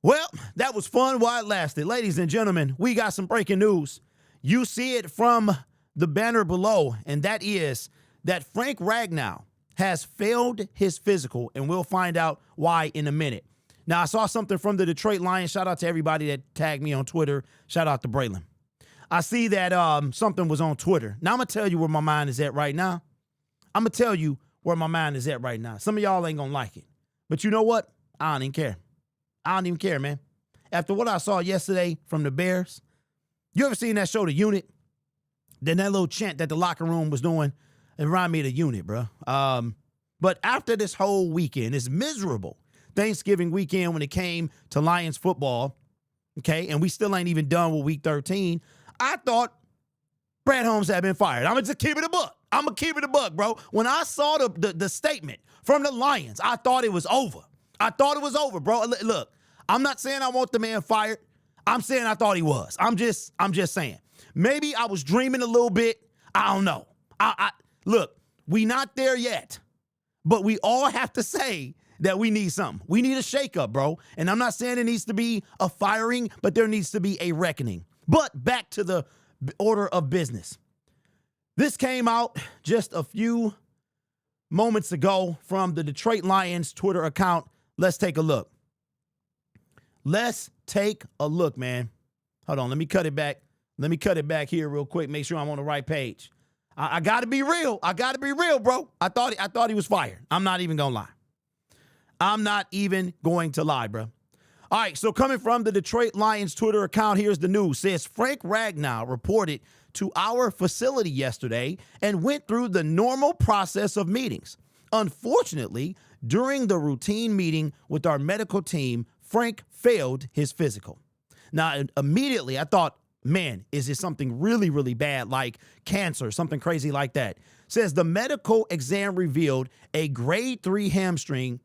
Well, that was fun while it lasted. Ladies and gentlemen, we got some breaking news. You see it from the banner below, and that is that Frank Ragnow has failed his physical, and we'll find out why in a minute. Now, I saw something from the Detroit Lions. Shout out to everybody that tagged me on Twitter. Shout out to Braylon. I see that something was on Twitter. Now, I'm going to tell you where my mind is at right now. I'm going to tell you where my mind is at right now. Some of y'all ain't going to like it. But you know what? I don't even care. I don't even care, man. After what I saw yesterday from the Bears, you ever seen that show, The Unit? Then that little chant that the locker room was doing, it reminded me of The Unit, bro. But after this whole weekend, this miserable Thanksgiving weekend when it came to Lions football, okay, and we still ain't even done with week 13, I thought Brad Holmes had been fired. I'm going to just keep it a buck. I'm going to keep it a buck, bro. When I saw the statement from the Lions, I thought it was over. I thought it was over, bro. Look, I'm not saying I want the man fired. I'm saying I thought he was. I'm just saying. Maybe I was dreaming a little bit. I don't know. Look, we not there yet, but we all have to say that we need something. We need a shakeup, bro. And I'm not saying it needs to be a firing, but there needs to be a reckoning. But back to the order of business. This came out just a few moments ago from the Detroit Lions Twitter account. Let's take a look. Let's take a look, man. Hold on. Let me cut it back. Let me cut it back here real quick. Make sure I'm on the right page. I got to be real. I got to be real, bro. I thought he was fired. I'm not even going to lie. I'm not even going to lie, bro. All right, so coming from the Detroit Lions Twitter account, here's the news. Says Frank Ragnow reported to our facility yesterday and went through the normal process of meetings. Unfortunately, during the routine meeting with our medical team, Frank failed his physical. Now, immediately I thought, man, is it something really, really bad like cancer, something crazy like that? Says the medical exam revealed a grade 3 hamstring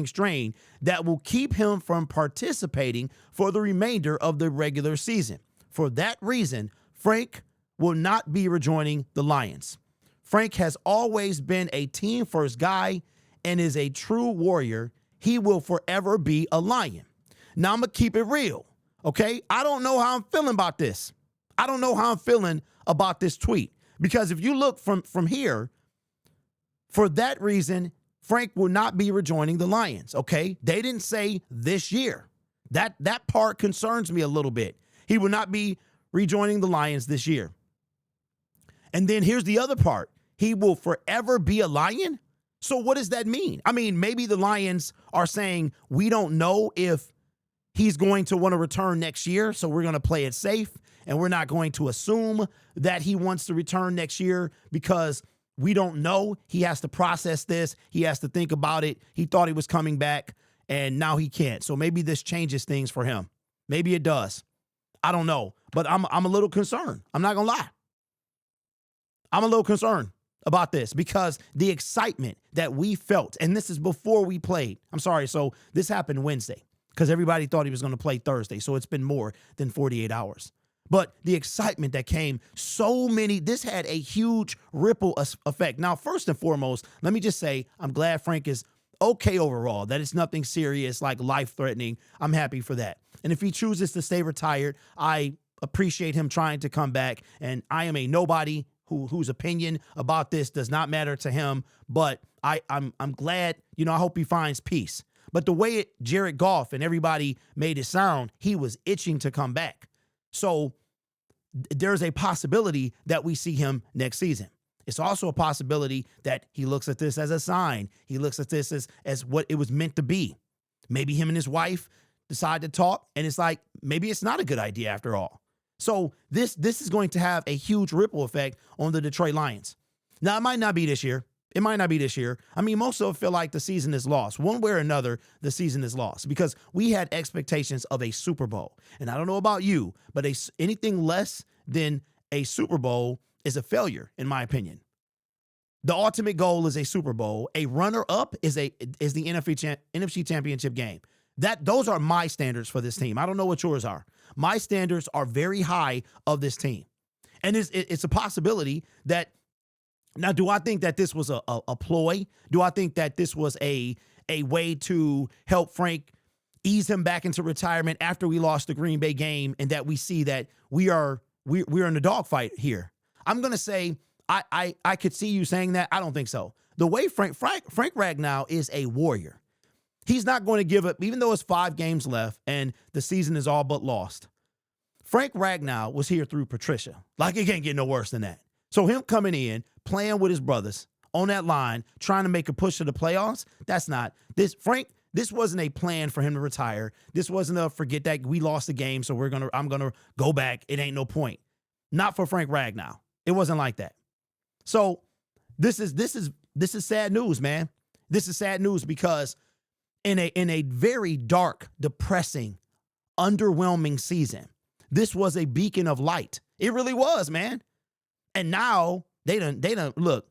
strain that will keep him from participating for the remainder of the regular season. For that reason, Frank will not be rejoining the Lions. Frank has always been a team-first guy and is a true warrior. He will forever be a Lion. Now, I'm going to keep it real, okay? I don't know how I'm feeling about this. I don't know how I'm feeling about this tweet. Because if you look from here, for that reason, Frank will not be rejoining the Lions, okay? They didn't say this year. That part concerns me a little bit. He will not be rejoining the Lions this year. And then here's the other part. He will forever be a Lion? So what does that mean? I mean, maybe the Lions are saying we don't know if he's going to want to return next year, so we're going to play it safe, and we're not going to assume that he wants to return next year because we don't know. He has to process this. He has to think about it. He thought he was coming back, and now he can't. So maybe this changes things for him. Maybe it does. I don't know. But I'm a little concerned. I'm not going to lie. I'm a little concerned about this because the excitement that we felt, and this is before we played. I'm sorry. So this happened Wednesday because everybody thought he was going to play Thursday. So it's been more than 48 hours. But the excitement that came, this had a huge ripple effect. Now, first and foremost, let me just say, I'm glad Frank is okay overall, that it's nothing serious, like life-threatening. I'm happy for that. And if he chooses to stay retired, I appreciate him trying to come back. And I am a nobody whose opinion about this does not matter to him. But I'm glad, I hope he finds peace. But the way Jared Goff and everybody made it sound, he was itching to come back. So there's a possibility that we see him next season. It's also a possibility that he looks at this as a sign. He looks at this as what it was meant to be. Maybe him and his wife decide to talk, and it's like, maybe it's not a good idea after all. So this is going to have a huge ripple effect on the Detroit Lions. Now, it might not be this year. It might not be this year. I mean, most of us feel like the season is lost. One way or another, the season is lost because we had expectations of a Super Bowl. And I don't know about you, but anything less than a Super Bowl is a failure, in my opinion. The ultimate goal is a Super Bowl. A runner-up is the NFC Championship game. Those are my standards for this team. I don't know what yours are. My standards are very high of this team. And it's a possibility that. Now, do I think that this was a ploy? Do I think that this was a way to help Frank ease him back into retirement after we lost the Green Bay game and that we see that we're in the dogfight here. I'm going to say I could see you saying that. I don't think so. The way Frank Ragnow is a warrior. He's not going to give up, even though it's 5 games left and the season is all but lost. Frank Ragnow was here through Patricia. Like, it can't get no worse than that. So him coming in, playing with his brothers on that line, trying to make a push to the playoffs, that's not this. Frank, this wasn't a plan for him to retire. This wasn't a forget that we lost the game, so I'm gonna go back. It ain't no point. Not for Frank Ragnow. It wasn't like that. So this is sad news, man. This is sad news because in a very dark, depressing, underwhelming season, this was a beacon of light. It really was, man. And now they done look,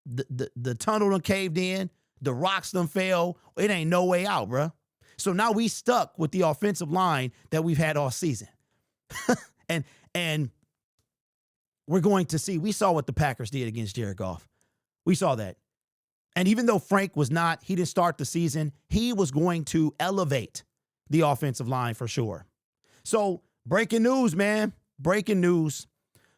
the tunnel done caved in, the rocks done fell. It ain't no way out, bro. So now we stuck with the offensive line that we've had all season. and we're going to see, we saw what the Packers did against Jared Goff. We saw that. And even though Frank he didn't start the season, he was going to elevate the offensive line for sure. So breaking news, man. Breaking news.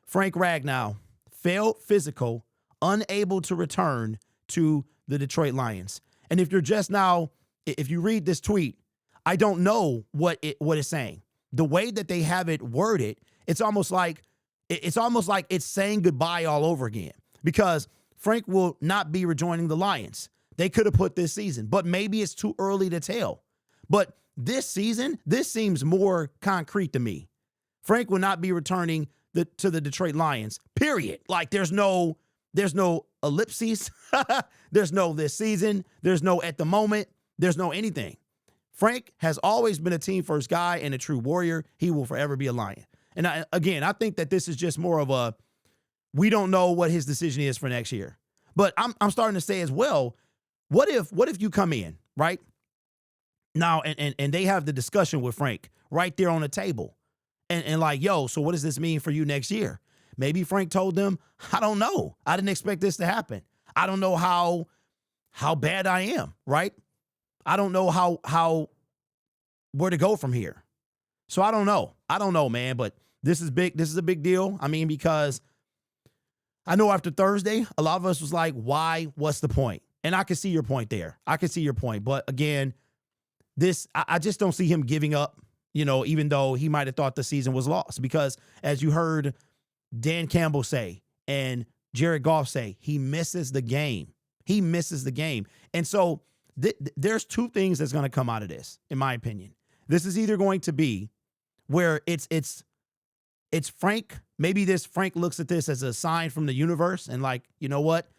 Frank Ragnow failed physical, unable to return to the Detroit Lions. And if you're just now, if you read this tweet, I don't know what it's saying. The way that they have it worded, it's almost like it's saying goodbye all over again because Frank will not be rejoining the Lions. They could have put this season, but maybe it's too early to tell. But this season, this seems more concrete to me. Frank will not be returning to the Detroit Lions, period. Like there's no ellipses. There's no this season. There's no at the moment. There's no anything. Frank has always been a team first guy and a true warrior. He will forever be a Lion. And I think that this is just more of a, we don't know what his decision is for next year. But I'm starting to say as well, what if you come in, right? Now, and they have the discussion with Frank right there on the table. And like, yo, so what does this mean for you next year? Maybe Frank told them, I don't know. I didn't expect this to happen. I don't know how bad I am, right? I don't know how where to go from here. So I don't know, man, but this is big. This is a big deal. I mean, because I know after Thursday, a lot of us was like, why? What's the point? And I can see your point there. I can see your point. But again, I just don't see him giving up, even though he might have thought the season was lost. Because as you heard Dan Campbell say and Jared Goff say, he misses the game. He misses the game. And so there's 2 things that's going to come out of this, in my opinion. This is either going to be where it's Frank. Maybe Frank looks at this as a sign from the universe and like, you know what?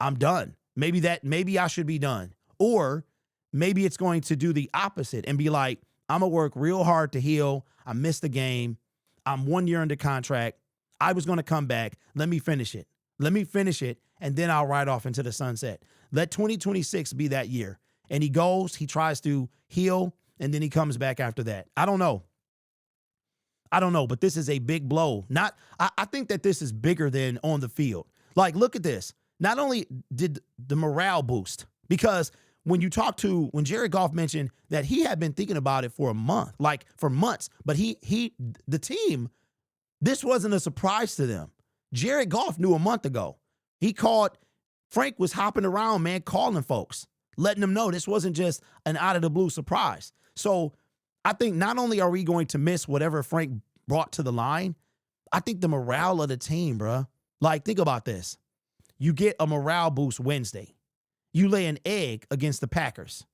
I'm done. Maybe I should be done. Or maybe it's going to do the opposite and be like, I'm going to work real hard to heal. I missed the game. I'm 1 year under contract. I was going to come back. Let me finish it. And then I'll ride off into the sunset. Let 2026 be that year. And he tries to heal, and then he comes back after that. I don't know, but this is a big blow. I think that this is bigger than on the field. Like, look at this. Not only did the morale boost, because when Jared Goff mentioned that he had been thinking about it for months, but the team, this wasn't a surprise to them. Jared Goff knew a month ago. Frank was hopping around, man, calling folks, letting them know this wasn't just an out of the blue surprise. So I think not only are we going to miss whatever Frank brought to the line, I think the morale of the team, bro. Like, think about this. You get a morale boost Wednesday. You lay an egg against the Packers.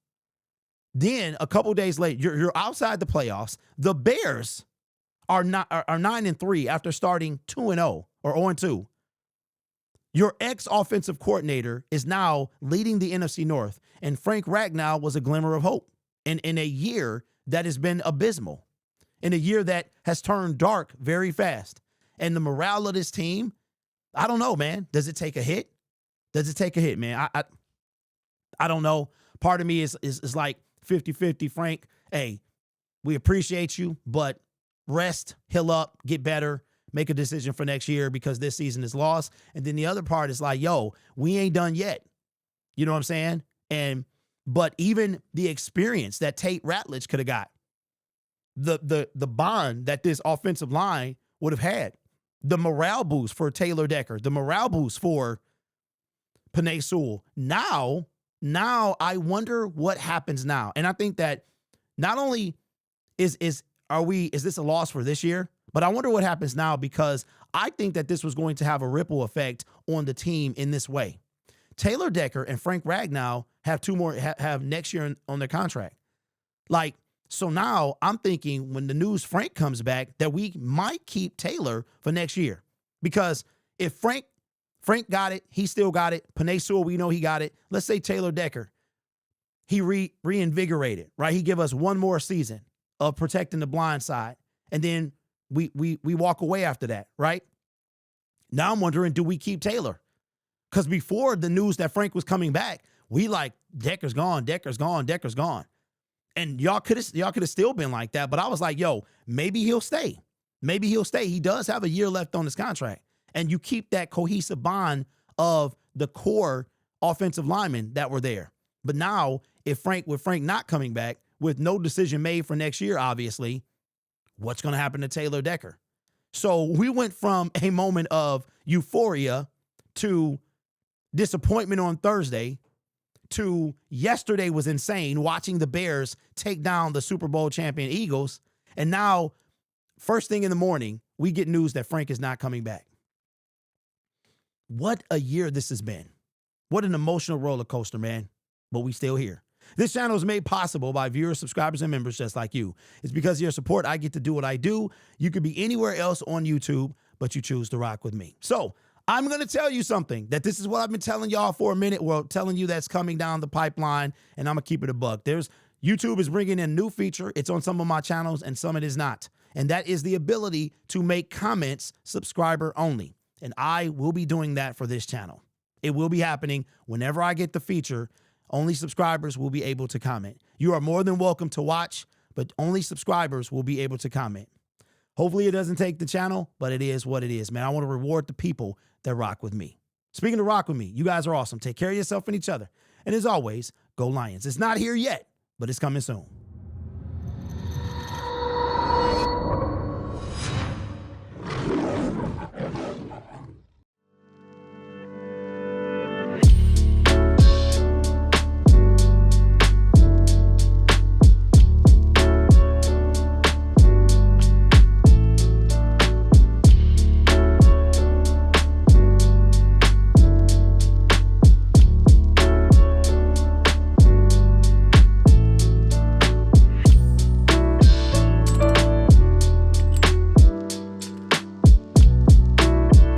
Then a couple days later, you're outside the playoffs. The Bears are 9-3 after starting 2-0 or 0-2. Your ex-offensive coordinator is now leading the NFC North, and Frank Ragnow was a glimmer of hope in a year that has been abysmal, in a year that has turned dark very fast. And the morale of this team, I don't know, man. Does it take a hit? Man? I don't know. Part of me is like 50-50, Frank. Hey, we appreciate you, but rest, heal up, get better, make a decision for next year because this season is lost. And then the other part is like, yo, we ain't done yet. You know what I'm saying? And But even the experience that Tate Ratledge could have got, the bond that this offensive line would have had, the morale boost for Taylor Decker, the morale boost for Penei Sewell. Now I wonder what happens now. And I think that not only is this a loss for this year, but I wonder what happens now, because I think that this was going to have a ripple effect on the team in this way. Taylor Decker and Frank Ragnow have have next year on their contract. Like, so now I'm thinking when the news Frank comes back that we might keep Taylor for next year, because if Frank got it, he still got it. Penei Sewell, we know he got it. Let's say Taylor Decker, he reinvigorated, right? He give us one more season of protecting the blind side, and then we walk away after that, right? Now I'm wondering, do we keep Taylor? Because before the news that Frank was coming back, we like, Decker's gone, Decker's gone, Decker's gone. And y'all could have still been like that, but I was like, yo, maybe he'll stay. Maybe he'll stay. He does have a year left on his contract. And you keep that cohesive bond of the core offensive linemen that were there. But now, with Frank not coming back, with no decision made for next year, obviously, what's going to happen to Taylor Decker? So we went from a moment of euphoria to disappointment on Thursday to yesterday was insane, watching the Bears take down the Super Bowl champion Eagles. And now, first thing in the morning, we get news that Frank is not coming back. What a year this has been. What an emotional roller coaster, man. But we still here. This channel is made possible by viewers, subscribers, and members just like you. It's because of your support I get to do what I do. You could be anywhere else on YouTube, but you choose to rock with me. So I'm going to tell you something, that this is what I've been telling y'all for a minute. Well, telling you that's coming down the pipeline, and I'm going to keep it a buck. YouTube is bringing in a new feature. It's on some of my channels, and some it is not. And that is the ability to make comments subscriber only. And I will be doing that for this channel. It will be happening whenever I get the feature. Only subscribers will be able to comment. You are more than welcome to watch, but only subscribers will be able to comment. Hopefully it doesn't take the channel, but it is what it is, man. I want to reward the people that rock with me. Speaking of rock with me, you guys are awesome. Take care of yourself and each other. And as always, go Lions. It's not here yet, but it's coming soon.